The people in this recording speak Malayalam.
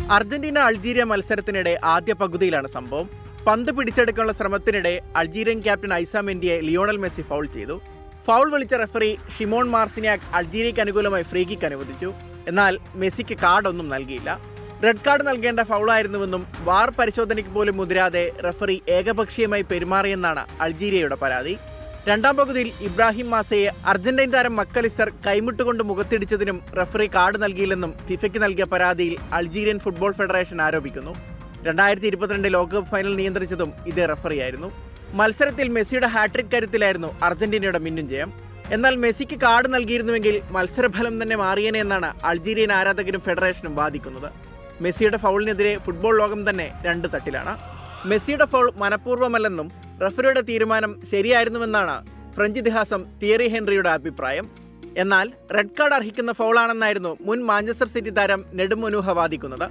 അർജന്റീന അൾജീരിയ മത്സരത്തിനിടെ ആദ്യ പകുതിയിലാണ് സംഭവം. പന്ത് പിടിച്ചെടുക്കാനുള്ള ശ്രമത്തിനിടെ അൾജീരിയൻ ക്യാപ്റ്റൻ ഐസ മെൻഡിയെ ലിയോണൽ മെസ്സി ഫൗൾ ചെയ്തു. ഫൗൾ വിളിച്ച റഫറി ഷിമോൺ മാർസിനിയാക് അൾജീരിയയ്ക്ക് അനുകൂലമായി ഫ്രീ കിക്ക് അനുവദിച്ചു. എന്നാൽ മെസ്സിക്ക് കാർഡൊന്നും നൽകിയില്ല. റെഡ് കാർഡ് നൽകേണ്ട ഫൗളായിരുന്നുവെന്നും വാർ പരിശോധനയ്ക്ക് പോലും മുതിരാതെ റഫറി ഏകപക്ഷീയമായി പെരുമാറിയെന്നാണ് അൾജീരിയയുടെ പരാതി. രണ്ടാം പകുതിയിൽ ഇബ്രാഹിം മാസയെ അർജന്റീൻ താരം മക്കലിസ്റ്റർ കൈമുട്ടുകൊണ്ട് മുഖത്തിടിച്ചതിനും റഫറി കാർഡ് നൽകിയില്ലെന്നും ഫിഫയ്ക്ക് നൽകിയ പരാതിയിൽ അൾജീരിയൻ ഫുട്ബോൾ ഫെഡറേഷൻ ആരോപിക്കുന്നു. 2022 ലോകകപ്പ് ഫൈനൽ നിയന്ത്രിച്ചതും ഇതേ റഫറിയായിരുന്നു. മത്സരത്തിൽ മെസ്സിയുടെ ഹാട്രിക് കരുത്തിലായിരുന്നു അർജന്റീനയുടെ മിന്നും ജയം. എന്നാൽ മെസ്സിക്ക് കാർഡ് നൽകിയിരുന്നുവെങ്കിൽ മത്സരഫലം തന്നെ മാറിയേനെ എന്നാണ് അൾജീരിയൻ ആരാധകരും ഫെഡറേഷനും വാദിക്കുന്നത്. മെസ്സിയുടെ ഫൗളിനെതിരെ ഫുട്ബോൾ ലോകം തന്നെ രണ്ട് തട്ടിലാണ്. മെസ്സിയുടെ ഫൗൾ മനഃപൂർവ്വമല്ലെന്നും റഫറിയുടെ തീരുമാനം ശരിയായിരുന്നുവെന്നാണ് ഫ്രഞ്ച് ഇതിഹാസം തിയറി ഹെൻറിയുടെ അഭിപ്രായം. എന്നാൽ റെഡ് കാർഡ് അർഹിക്കുന്ന ഫൗളാണെന്നായിരുന്നു മുൻ മാഞ്ചസ്റ്റർ സിറ്റി താരം നെടും മൊനൂഹ വാദിക്കുന്നത്.